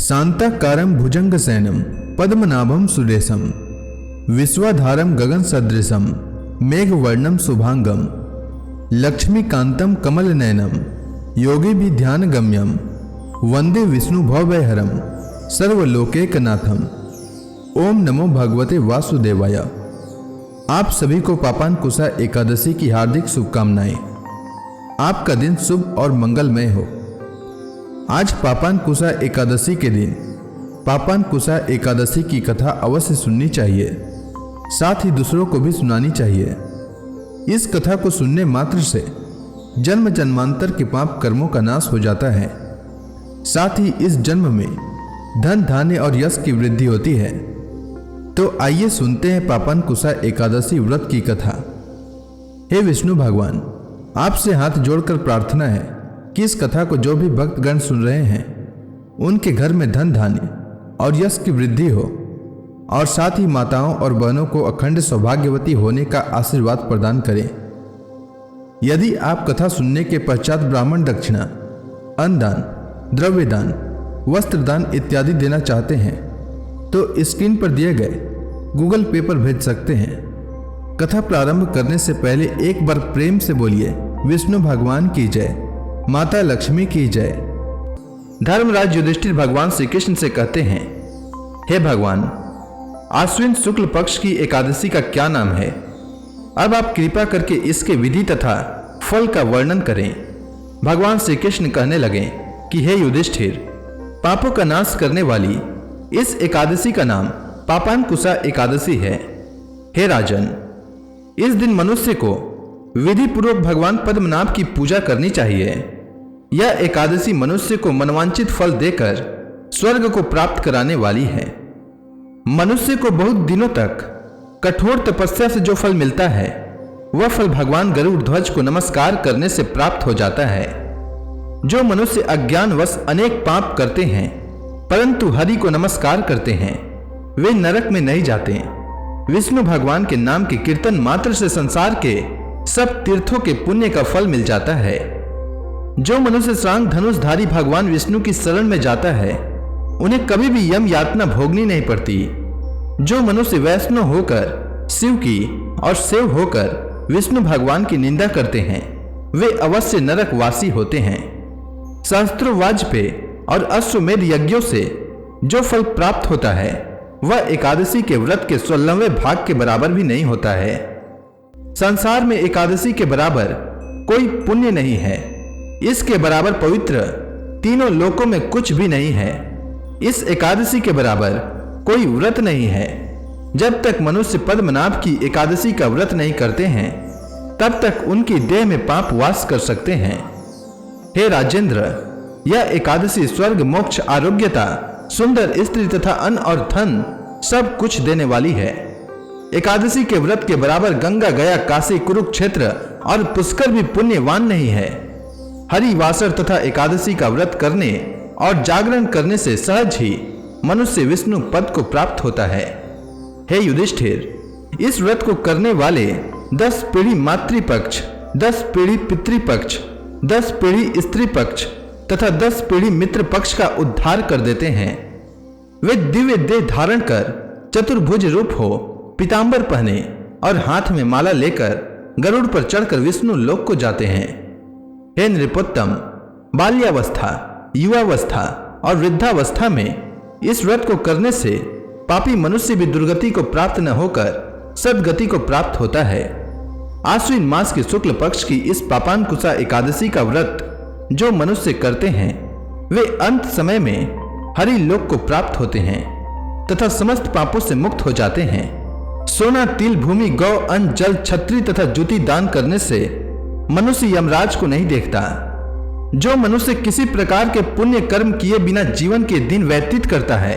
शांताकारं भुजंगशयनं पद्मनाभं सुरेशं विश्वाधारं गगनसदृशं मेघवर्णं शुभांगं लक्ष्मीकान्तं कमलनयनं योगिभिर्ध्यानगम्यं वंदे विष्णुभवभयहरं सर्वलोकैकनाथम्। ओम नमो भगवते वासुदेवाय। आप सभी को पापांकुशा एकादशी की हार्दिक शुभकामनाएं। आपका दिन शुभ और मंगलमय हो। आज पापांकुशा एकादशी के दिन पापांकुशा एकादशी की कथा अवश्य सुननी चाहिए, साथ ही दूसरों को भी सुनानी चाहिए। इस कथा को सुनने मात्र से जन्म जन्मांतर के पाप कर्मों का नाश हो जाता है, साथ ही इस जन्म में धन धान्य और यश की वृद्धि होती है। तो आइए सुनते हैं पापांकुशा एकादशी व्रत की कथा। हे विष्णु भगवान, आपसे हाथ जोड़कर प्रार्थना है कि इस कथा को जो भी भक्तगण सुन रहे हैं उनके घर में धन धान्य और यश की वृद्धि हो, और साथ ही माताओं और बहनों को अखंड सौभाग्यवती होने का आशीर्वाद प्रदान करें। यदि आप कथा सुनने के पश्चात ब्राह्मण दक्षिणा, अन्नदान, द्रव्यदान, वस्त्रदान इत्यादि देना चाहते हैं तो स्क्रीन पर दिए गए गूगल पे पर भेज सकते हैं। कथा प्रारंभ करने से पहले एक बार प्रेम से बोलिए विष्णु भगवान की जय, माता लक्ष्मी की जय। धर्मराज युधिष्ठिर भगवान श्री कृष्ण से कहते हैं, हे भगवान, आश्विन शुक्ल पक्ष की एकादशी का क्या नाम है? अब आप कृपा करके इसके विधि तथा फल का वर्णन करें। भगवान श्री कृष्ण कहने लगे कि हे युधिष्ठिर, पापों का नाश करने वाली इस एकादशी का नाम पापांकुशा एकादशी है। हे राजन, इस दिन मनुष्य को विधि पूर्वक भगवान पद्मनाभ की पूजा करनी चाहिए। यह एकादशी मनुष्य को मनवांचित फल देकर स्वर्ग को प्राप्त कराने वाली है। मनुष्य को बहुत दिनों तक कठोर तपस्या से जो फल मिलता है वह फल भगवान गरुड़ ध्वज को नमस्कार करने से प्राप्त हो जाता है। जो मनुष्य अज्ञानवश अनेक पाप करते हैं परंतु हरि को नमस्कार करते हैं, वे नरक में नहीं जाते। विष्णु भगवान के नाम के कीर्तन मात्र से संसार के सब तीर्थों के पुण्य का फल मिल जाता है। जो मनुष्य श्रांग धनुषधारी भगवान विष्णु की शरण में जाता है उन्हें कभी भी यम यातना भोगनी नहीं पड़ती। जो मनुष्य वैष्णव होकर शिव की और शिव होकर विष्णु भगवान की निंदा करते हैं वे अवश्य नरक वासी होते हैं। सहस्त्रों वाजपेयी और अश्वमेध यज्ञों से जो फल प्राप्त होता है वह एकादशी के व्रत के 16वें भाग के बराबर भी नहीं होता है। संसार में एकादशी के बराबर कोई पुण्य नहीं है। इसके बराबर पवित्र तीनों लोकों में कुछ भी नहीं है। इस एकादशी के बराबर कोई व्रत नहीं है। जब तक मनुष्य पद्मनाभ की एकादशी का व्रत नहीं करते हैं तब तक उनकी देह में पाप वास कर सकते हैं। हे राजेंद्र, यह एकादशी स्वर्ग, मोक्ष, आरोग्यता, सुंदर स्त्री तथा अन्न और धन सब कुछ देने वाली है। एकादशी के व्रत के बराबर गंगा, गया, काशी, कुरुक्षेत्र और पुष्कर भी पुण्यवान नहीं है। हरिवासर तथा एकादशी का व्रत करने और जागरण करने से सहज ही मनुष्य विष्णु पद को प्राप्त होता है। हे युधिष्ठिर, इस व्रत को करने वाले 10 पीढ़ी मातृपक्ष, 10 पीढ़ी पितृपक्ष, 10 पीढ़ी स्त्री पक्ष तथा 10 पीढ़ी मित्र पक्ष का उद्धार कर देते हैं। वे दिव्य देह धारण कर चतुर्भुज रूप हो, पीतांबर पहने और हाथ में माला लेकर गरुड़ पर चढ़कर विष्णु लोक को जाते हैं। हे नृपोत्तम, बाल्यावस्था, युवावस्था और वृद्धावस्था में इस व्रत को करने से पापी मनुष्य भी दुर्गति को प्राप्त न होकर सद्गति को प्राप्त होता है। आश्विन मास के शुक्ल पक्ष की इस पापांकुशा एकादशी का व्रत जो मनुष्य करते हैं वे अंत समय में हरि लोक को प्राप्त होते हैं तथा समस्त पापों से मुक्त हो जाते हैं। सोना, तिल, भूमि, गौ, अन्न, जल, छत्री तथा जूती दान करने से मनुष्य यमराज को नहीं देखता। जो मनुष्य किसी प्रकार के पुण्य कर्म किए बिना जीवन के दिन व्यतीत करता है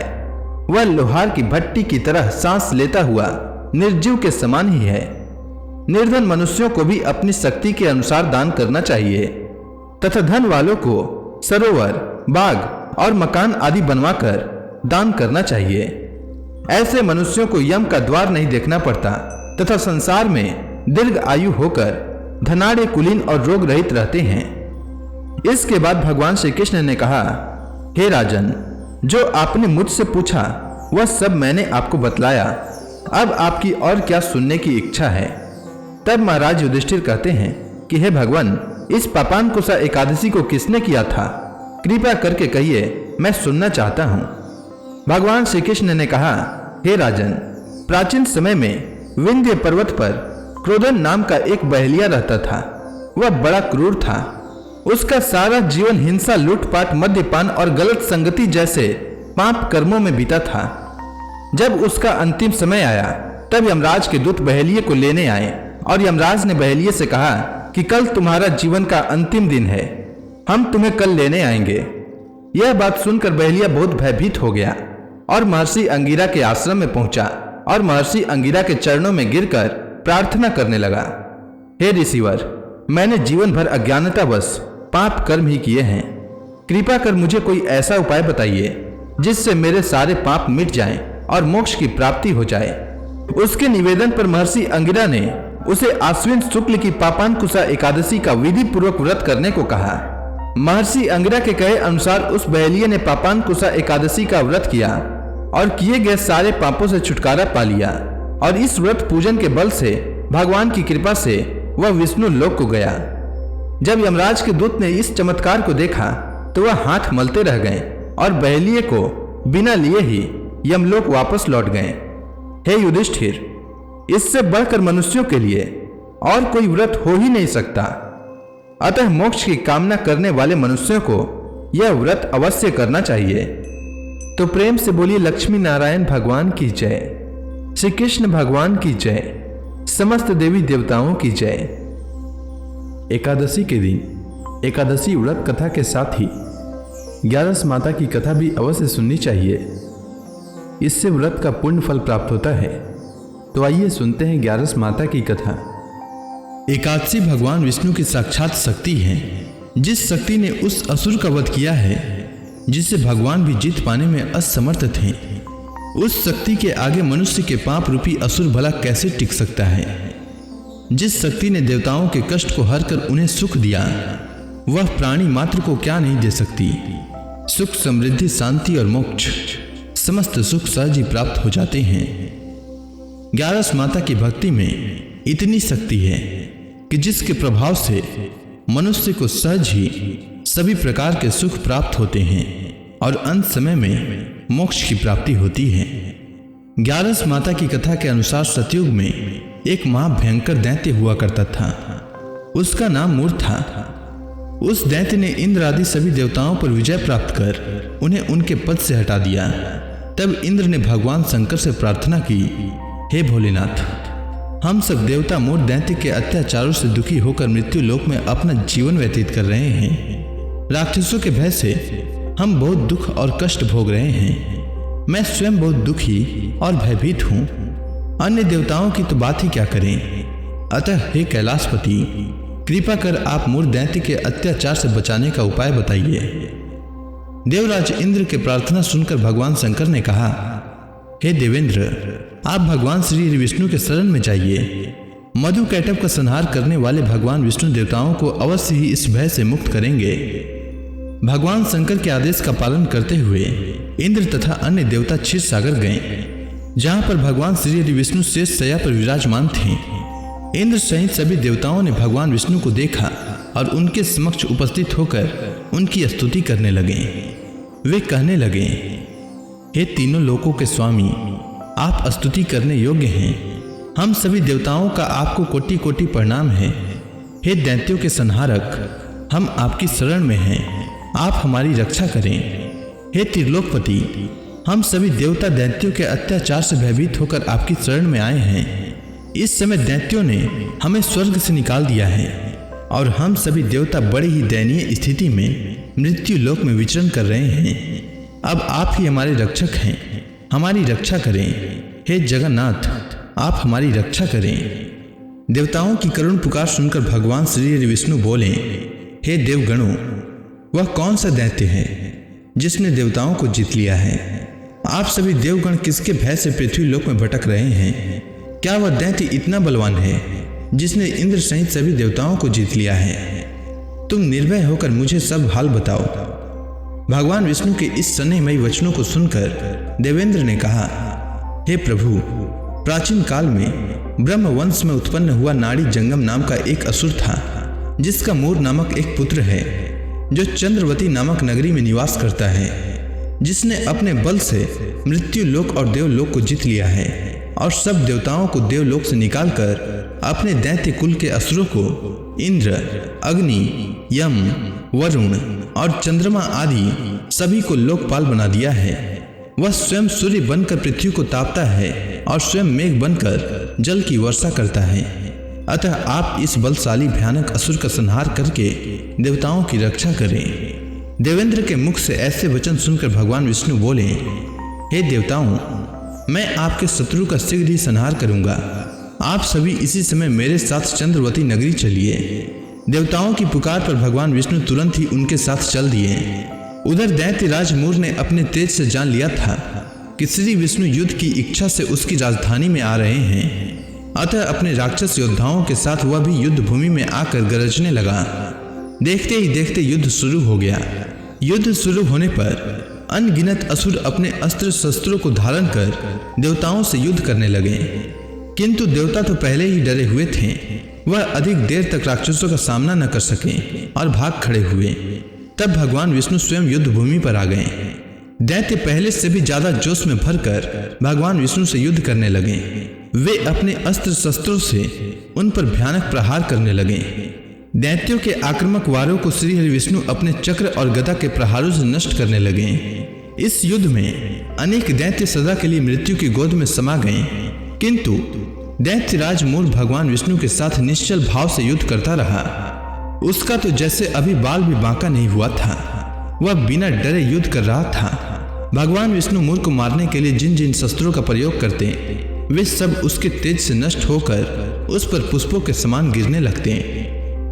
वह लोहार की भट्टी की तरह सांस लेता हुआ निर्जीव के समान ही है। निर्धन मनुष्यों को भी अपनी शक्ति के अनुसार दान करना चाहिए तथा धन वालों को सरोवर, बाग और मकान आदि बनवाकर दान करना चाहिए। ऐसे मनुष्यों को यम का द्वार नहीं देखना पड़ता तथा संसार में दीर्घ आयु होकर धनाढ़, कुलीन और रोग रहित रहते हैं। इसके बाद भगवान श्री कृष्ण ने कहा, हे राजन, जो आपने मुझसे पूछा वह सब मैंने आपको बतलाया। अब आपकी और क्या सुनने की इच्छा है? तब महाराज युधिष्ठिर कहते हैं कि हे भगवान, इस पापांकुशा एकादशी को किसने किया था? कृपा करके कहिए, मैं सुनना चाहता हूँ। भगवान श्री कृष्ण ने कहा, हे राजन, प्राचीन समय में विंध्य पर्वत पर क्रोधन नाम का एक बहेलिया रहता था। वह बड़ा क्रूर था। उसका सारा जीवन हिंसा, लूटपाट, मद्यपान और गलत संगति जैसे पाप कर्मों में बीता था। जब उसका अंतिम समय आया तब यमराज के दूत बहेलिये को लेने आए और यमराज ने बहेलिये से कहा कि कल तुम्हारा जीवन का अंतिम दिन है, हम तुम्हें कल लेने आएंगे। यह बात सुनकर बहेलिया बहुत भयभीत हो गया और महर्षि अंगिरा के आश्रम में पहुंचा और महर्षि अंगिरा के चरणों में गिरकर प्रार्थना करने लगा, हे ऋषिवर, मैंने जीवन भर अज्ञानतावश पाप कर्म ही किए हैं। कृपा कर मुझे कोई ऐसा उपाय बताइए जिससे मेरे सारे पाप मिट जाएं और मोक्ष की प्राप्ति हो जाए। उसके निवेदन पर महर्षि अंगिरा ने उसे आश्विन शुक्ल की पापांकुशा एकादशी का विधि पूर्वक व्रत करने को कहा। महर्षि अंगिरा के कहे अनुसार उस बहेलिये ने पापांकुशा एकादशी का व्रत किया और किए गए सारे पापों से छुटकारा पा लिया और इस व्रत पूजन के बल से भगवान की कृपा से वह विष्णु लोक को गया। जब यमराज के दूत ने इस चमत्कार को देखा तो वह हाथ मलते रह गए और बहेलिये को बिना लिए ही यमलोक वापस लौट गए। हे युधिष्ठिर, इससे बढ़कर मनुष्यों के लिए और कोई व्रत हो ही नहीं सकता। अतः मोक्ष की कामना करने वाले मनुष्यों को यह व्रत अवश्य करना चाहिए। तो प्रेम से बोलिए लक्ष्मी नारायण भगवान की जय, श्री कृष्ण भगवान की जय, समस्त देवी देवताओं की जय। एकादशी के दिन एकादशी व्रत कथा के साथ ही 11 माता की कथा भी अवश्य सुननी चाहिए। इससे व्रत का पुण्य फल प्राप्त होता है। तो आइए सुनते हैं 11 माता की कथा। एकादशी भगवान विष्णु की साक्षात शक्ति है। जिस शक्ति ने उस असुर का वध किया है जिसे भगवान भी जीत पाने में असमर्थ थे, उस शक्ति के आगे मनुष्य के पाप रूपी असुर भला कैसे टिक सकता है? जिस शक्ति ने देवताओं के कष्ट को हर कर उन्हें सुख दिया, वह प्राणी मात्र को क्या नहीं दे सकती? सुख, समृद्धि, शांति और मोक्ष, समस्त सुख सहज ही प्राप्त हो जाते हैं। 11 माता की भक्ति में इतनी शक्ति है कि जिसके प्रभाव से मनुष्य को सहज ही सभी प्रकार के सुख प्राप्त होते हैं और अंत समय में मोक्ष की प्राप्ति होती है। 11 माता की कथा के अनुसार सतयुग में एक महाभयंकर दैत्य हुआ करता था। उसका नाम मूर था। उस दैत्य ने इंद्र आदि सभी देवताओं पर विजय प्राप्त कर उन्हें उनके पद से हटा दिया। तब इंद्र ने भगवान शंकर से प्रार्थना की, हे भोलेनाथ, हम सब देवता मूर दैत्य के अत्याचारों से दुखी होकर मृत्यु लोक में अपना जीवन व्यतीत कर रहे हैं। राक्षसों के भय से हम बहुत दुख और कष्ट भोग रहे हैं। मैं स्वयं बहुत दुखी और भयभीत हूँ। अन्य देवताओं की तो बात ही क्या करें। अतः हे कैलाशपति, कृपा कर आप मूर दैत्य के अत्याचार से बचाने का उपाय बताइए। देवराज इंद्र के प्रार्थना सुनकर भगवान शंकर ने कहा, हे देवेंद्र, आप भगवान श्री विष्णु के शरण में जाइए। मधु कैटव का संहार करने वाले भगवान विष्णु देवताओं को अवश्य ही इस भय से मुक्त करेंगे। भगवान शंकर के आदेश का पालन करते हुए इंद्र तथा अन्य देवता क्षीर सागर गए, जहां पर भगवान श्री विष्णु शेष शैया पर विराजमान थे। इंद्र सहित सभी देवताओं ने भगवान विष्णु को देखा और उनके समक्ष उपस्थित होकर उनकी स्तुति करने लगे। वे कहने लगे, हे तीनों लोकों के स्वामी, आप स्तुति करने योग्य हैं। हम सभी देवताओं का आपको कोटि कोटि प्रणाम है। हे दैत्यों के संहारक, हम आपकी शरण में हैं, आप हमारी रक्षा करें। हे त्रिलोकपति, हम सभी देवता दैत्यों के अत्याचार से भयभीत होकर आपकी शरण में आए हैं। इस समय दैत्यों ने हमें स्वर्ग से निकाल दिया है और हम सभी देवता बड़ी ही दयनीय स्थिति में मृत्यु लोक में विचरण कर रहे हैं। अब आप ही हमारे रक्षक हैं, हमारी रक्षा करें। हे जगन्नाथ, आप हमारी रक्षा करें। देवताओं की करुण पुकार सुनकर भगवान श्री विष्णु बोले, हे देवगणों, वह कौन सा दैत्य है जिसने देवताओं को जीत लिया है? आप सभी देवगण किसके भय से पृथ्वी लोक में भटक रहे हैं? क्या वह दैत्य इतना बलवान है जिसने इंद्र सहित सभी देवताओं को जीत लिया है? तुम निर्भय होकर मुझे सब हाल बताओ। भगवान विष्णु के इस स्नेहमयी वचनों को सुनकर देवेंद्र ने कहा, हे प्रभु, प्राचीन काल में ब्रह्म वंश में उत्पन्न हुआ नाड़ी जंगम नाम का एक असुर था, जिसका मूर नामक एक पुत्र है, जो चंद्रवती नामक नगरी में निवास करता है, जिसने अपने बल से मृत्यु लोक और देवलोक को जीत लिया है और सब देवताओं को देवलोक से निकालकर अपने दैत्य कुल के असुरों को इंद्र, अग्नि, यम, वरुण और चंद्रमा आदि सभी को लोकपाल बना दिया है। वह स्वयं सूर्य बनकर पृथ्वी को तापता है और स्वयं मेघ बनकर जल की वर्षा करता है। अतः आप इस बलशाली भयानक असुर का संहार करके देवताओं की रक्षा करें। देवेंद्र के मुख से ऐसे वचन सुनकर भगवान विष्णु बोले, हे देवताओं, मैं आपके शत्रु का शीघ्र ही संहार करूंगा। आप सभी इसी समय मेरे साथ चंद्रवती नगरी चलिए। देवताओं की पुकार पर भगवान विष्णु तुरंत ही उनके साथ चल दिए। उधर दैत्यराज मूर ने अपने तेज से जान लिया था कि श्री विष्णु युद्ध की इच्छा से उसकी राजधानी में आ रहे हैं। अतः अपने राक्षस योद्धाओं के साथ वह भी युद्ध भूमि में आकर गरजने लगा। देखते ही देखते युद्ध शुरू हो गया। युद्ध शुरू होने पर अनगिनत असुर अपने अस्त्र शस्त्रों को धारण कर देवताओं से युद्ध करने लगे, किंतु देवता तो पहले ही डरे हुए थे। वह अधिक देर तक राक्षसों का सामना न कर सके और भाग खड़े हुए। तब भगवान विष्णु स्वयं युद्ध भूमि पर आ गए। दैत्य पहले से भी ज्यादा जोश में भरकर भगवान विष्णु से युद्ध करने लगे। वे अपने अस्त्र शस्त्रों से उन पर भयानक प्रहार करने लगे। दैत्यों के आक्रामक वारों को श्री हरि विष्णु अपने चक्र और गदा के प्रहारों से नष्ट करने लगे। इस युद्ध में अनेक दैत्य सदा के लिए मृत्यु की गोद में समा गए, किंतु दैत्यराज मूर भगवान विष्णु के साथ निश्चल भाव से युद्ध करता रहा। उसका तो जैसे अभी बाल भी बांका नहीं हुआ था। वह बिना डरे युद्ध कर रहा था। भगवान विष्णु मूर को मारने के लिए जिन जिन शस्त्रों का प्रयोग करते, वे सब उसके तेज से नष्ट होकर उस पर पुष्पों के समान गिरने लगते।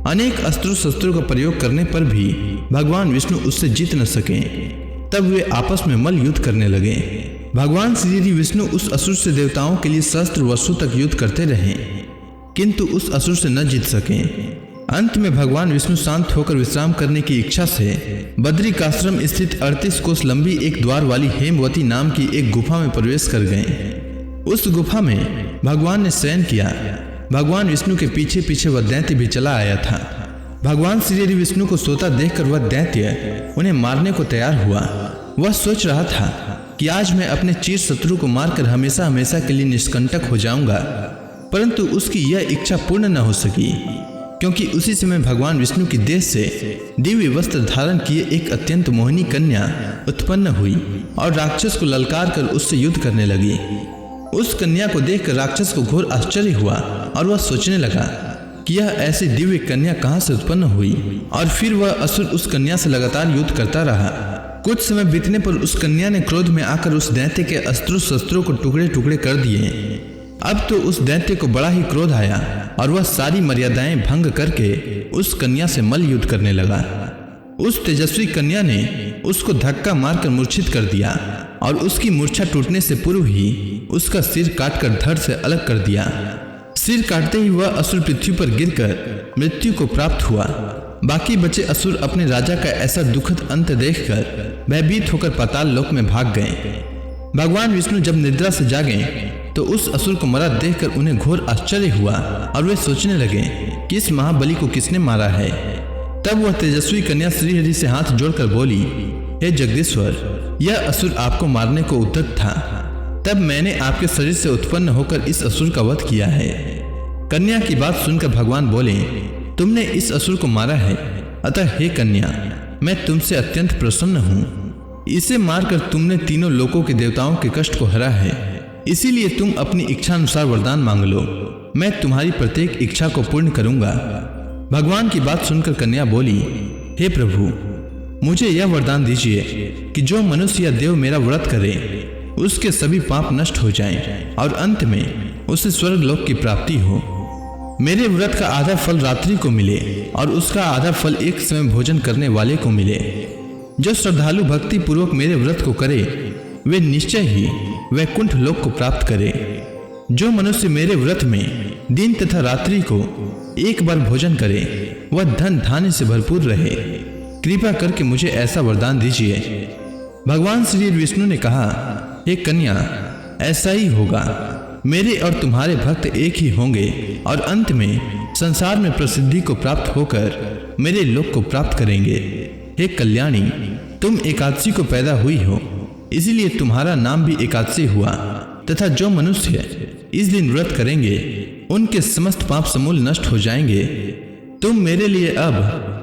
अनेक अस्त्रों शस्त्रों का प्रयोग करने पर भी भगवान विष्णु उससे जीत न सके। तब वे आपस में मल्ल युद्ध करने लगे। भगवान श्री विष्णु उस असुर से देवताओं के लिए सहस्त्र वर्षों तक युद्ध करते रहे, किंतु उस असुर से न जीत सके। अंत में भगवान विष्णु शांत होकर विश्राम करने की इच्छा से बद्रिकाश्रम स्थित 38 कोस लंबी एक द्वार वाली हेमवती नाम की एक गुफा में प्रवेश कर गए। उस गुफा में भगवान ने शयन किया। भगवान विष्णु के पीछे पीछे वह दैत्य भी चला आया था। भगवान श्री विष्णु को सोता देखकर वह दैत्य उन्हें मारने को तैयार हुआ। वह सोच रहा था कि आज मैं अपने चिर शत्रु को मारकर हमेशा हमेशा के लिए निष्कंटक हो जाऊंगा, परंतु उसकी यह इच्छा पूर्ण न हो सकी, क्योंकि उसी समय भगवान विष्णु की देह से दिव्य वस्त्र धारण किए एक अत्यंत मोहिनी कन्या उत्पन्न हुई और राक्षस को ललकार कर उससे युद्ध करने लगी। उस कन्या को देखकर राक्षस को घोर आश्चर्य हुआ और वह सोचने लगा कि यह ऐसी दिव्य कन्या कहाँ से उत्पन्न हुई, और फिर वह असुर उस कन्या से लगातार युद्ध करता रहा। कुछ समय बीतने पर उस कन्या ने क्रोध में आकर उस दैत्य के अस्त्रों शस्त्रों को टुकड़े टुकड़े कर दिए। अब तो उस दैत्य को बड़ा ही क्रोध आया और वह सारी मर्यादाएं भंग करके उस कन्या से मल्ल युद्ध करने लगा। उस तेजस्वी कन्या ने उसको धक्का मारकर मूर्छित कर दिया और उसकी मूर्छा टूटने से पूर्व ही उसका सिर काटकर धड़ से अलग कर दिया। सिर काटते ही वह असुर पृथ्वी पर गिरकर मृत्यु को प्राप्त हुआ। बाकी बचे असुर अपने राजा का ऐसा दुखद अंत देखकर भयभीत होकर पाताल लोक में भाग गए। भगवान विष्णु जब निद्रा से जागे तो उस असुर को मरा देखकर उन्हें घोर आश्चर्य हुआ और वे सोचने लगे कि इस महाबली को किसने मारा है। तब वह तेजस्वी कन्या श्री हरि से हाथ जोड़कर बोली, हे जगदीश्वर, यह असुर आपको मारने को उद्यत था, तब मैंने आपके शरीर से उत्पन्न होकर इस असुर का वध किया है। कन्या की बात सुनकर भगवान बोले, तुमने इस असुर को मारा है, अतः हे कन्या, मैं तुमसे अत्यंत प्रसन्न हूँ। इसे मारकर तुमने तीनों लोकों के देवताओं के कष्ट को हरा है, इसीलिए तुम अपनी इच्छा अनुसार वरदान मांग लो, मैं तुम्हारी प्रत्येक इच्छा को पूर्ण करूंगा। भगवान की बात सुनकर कन्या बोली, हे प्रभु, मुझे यह वरदान दीजिए कि जो मनुष्य या देव मेरा व्रत करे उसके सभी पाप नष्ट हो जाएं और अंत में उसे स्वर्ग लोक की प्राप्ति हो। मेरे व्रत का आधा फल रात्रि को मिले और उसका आधा फल एक समय भोजन करने वाले को मिले। जो श्रद्धालु भक्ति पूर्वक मेरे व्रत को करे वे निश्चय ही वैकुंठ लोक को प्राप्त करे। जो मनुष्य मेरे व्रत में दिन तथा रात्रि को एक बार भोजन करे वह धन धान्य से भरपूर रहे। कृपा करके मुझे ऐसा वरदान दीजिए। भगवान श्री विष्णु ने कहा, हे कन्या, ऐसा ही होगा। मेरे और तुम्हारे भक्त एक ही होंगे और अंत में संसार में प्रसिद्धि को प्राप्त होकर मेरे लोक को प्राप्त करेंगे। हे कल्याणी, तुम एकादशी को पैदा हुई हो, इसीलिए तुम्हारा नाम भी एकादशी हुआ। तथा जो मनुष्य इस दिन व्रत करेंगे उनके समस्त पाप समूल नष्ट हो जाएंगे। तुम मेरे लिए अब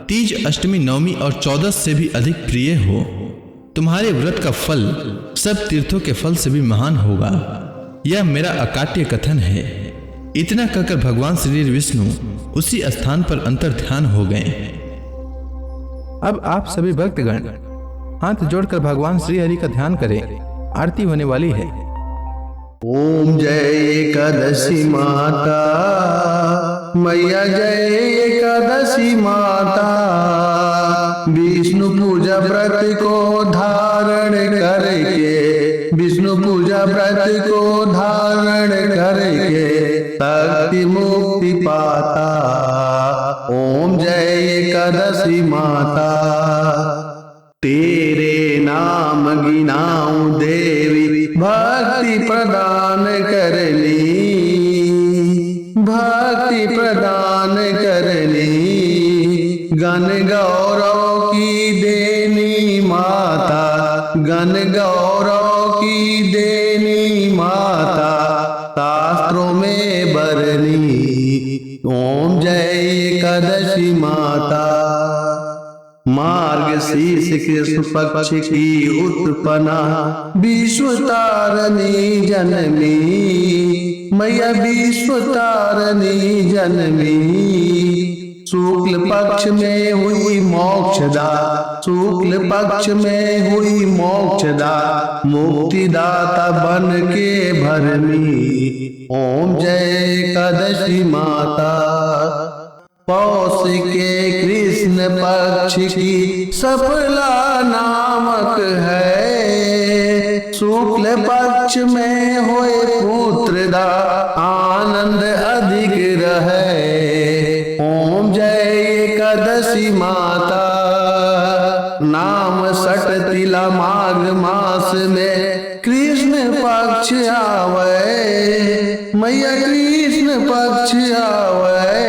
तीज, अष्टमी, नवमी और 14 से भी अधिक प्रिय हो। तुम्हारे व्रत का फल सब तीर्थों के फल से भी महान होगा। यह मेरा अकाट्य कथन है। इतना कहकर भगवान श्री विष्णु उसी स्थान पर अंतर ध्यान हो गए। अब आप सभी भक्तगण हाथ जोड़कर भगवान श्री हरि का ध्यान करें। आरती होने वाली है। ओम जय एकादशी माता, मैया जय एकादशी माता। विष्णु पूजा व्रत को धारण करके, विष्णु पूजा व्रत को धारण करके शक्ति मुक्ति पाता। ओम जय एकादशी माता। तेरे नाम गिनाऊं देवी, भक्ति प्रदान करनी, भक्ति प्रदान करनी। गण गौरव की देनी माता, गण गौरव की देनी माता, शास्त्रों में बरनी। ओम जय एकादशी माता। मार्गशीर्ष कृष्ण पक्ष की उत्पन्ना, विश्व तारणी जनमी, मैया विश्व तारणी जनमी। शुक्ल पक्ष में हुई मोक्षदा, शुक्ल पक्ष में हुई मोक्षदा, मुक्तिदाता बन के भरनी। ओम जय एकादशी माता। पौष के कृष्ण पक्ष की सफला नामक है। शुक्ल पक्ष में होए पुत्रदा, आनंद अधिक रहे। ओम जय एकादशी माता। नाम सट तिला माघ मास में कृष्ण पक्ष आवे, मैया कृष्ण पक्ष आवे।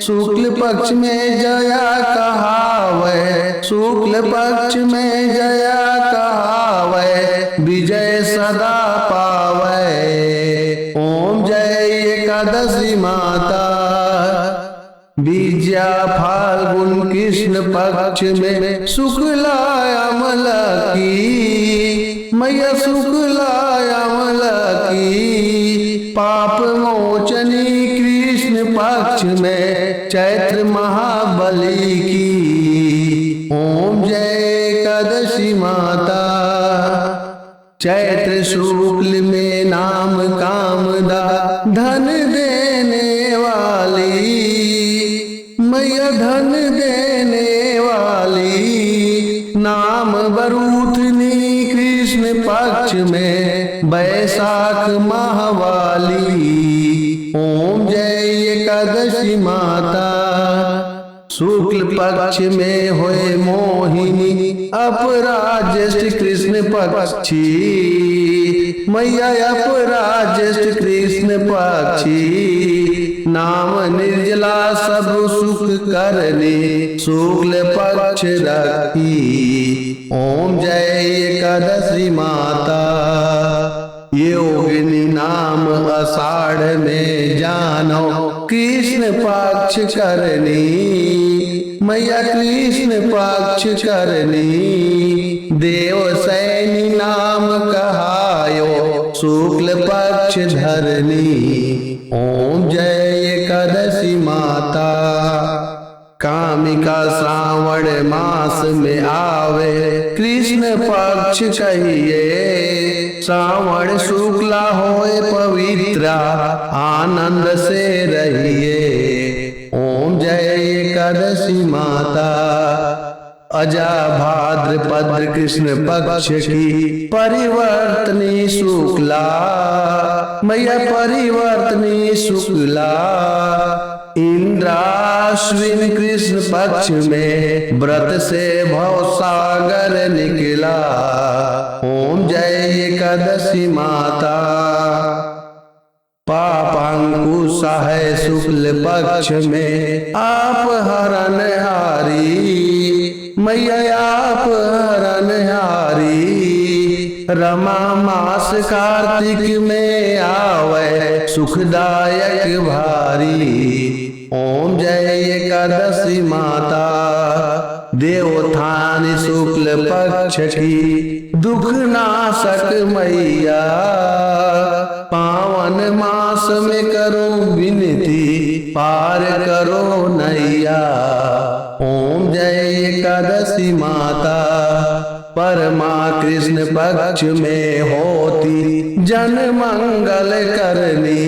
शुक्ल पक्ष में जया कहावे, शुक्ल पक्ष में जया कहावे, विजय सदा पावे। ओम जय एकादशी माता। विजया फाल्गुन कृष्ण पक्ष में शुक्ला अमला की, मैया शुक्ला अमला की। पाप मोचनी कृष्ण पक्ष में चैत्र महाबली की। ओम जय एकादशी माता। चैत्र शुक्ल में नाम कामदा, धन देने वाली, मैया धन देने वाली। नाम बरूथनी कृष्ण पक्ष में बैसाख माहवाली। ओम जय एकादशी माता। शुक्ल पक्ष में होए मोहिनी, अपराज्येष्ठ कृष्ण पक्षी, मैया अपराज्येष्ठ कृष्ण पक्षी। नाम निर्जला सब सुख करने, शुक्ल पक्ष रखी। ओम जय एकादशी माता। योगिनी नाम आषाढ़ में जानो, कृष्ण पक्ष करनी, मैया कृष्ण पक्ष करनी। देवसैनी नाम कहायो, शुक्ल पक्ष धरनी। ओम जय एकादशी माता। कामिका श्रावण मास में आवे, कृष्ण पक्ष कहिए। श्रावण शुक्ला होए पवित्रा, आनंद से रहिए। ओम जय एकादशी माता। अजा भाद्रपद कृष्ण पक्ष की परिवर्तनी शुक्ला, मैया परिवर्तनी शुक्ला। इंद्राश्विन कृष्ण पक्ष में व्रत से भव सागर निकला। ओम जय एकादशी माता। पापांकुश है शुक्ल पक्ष में आप हरण हारी, मैया आप हरण हारी। रमा मास कार्तिक में आवे सुखदायक भारी। ओम जय एकादशी माता। देवोत्थान शुक्ल पक्ष की दुख नाशक मैया, पावन मास में करो विनती पार करो नैया। ओम जय एकादशी माता। परमा कृष्ण पक्ष में होती जन मंगल करनी,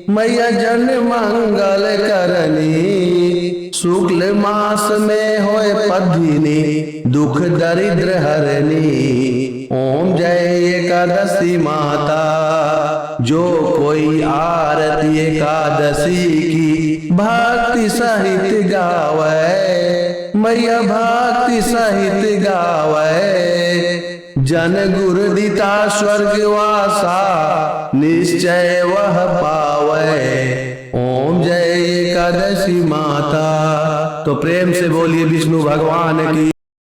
मैया जन मंगल करनी। शुक्ल मास में होए पद्मिनी दुख दरिद्र हरनी। ओम जय एकादशी माता। जो कोई आरती एकादशी की भक्ति सहित गावे, मैया भक्ति सहित गावे। जन गुरु दिता स्वर्गवासा निश्चय वह पावे। ओम जय एकादशी माता। तो प्रेम से बोलिए विष्णु भगवान की।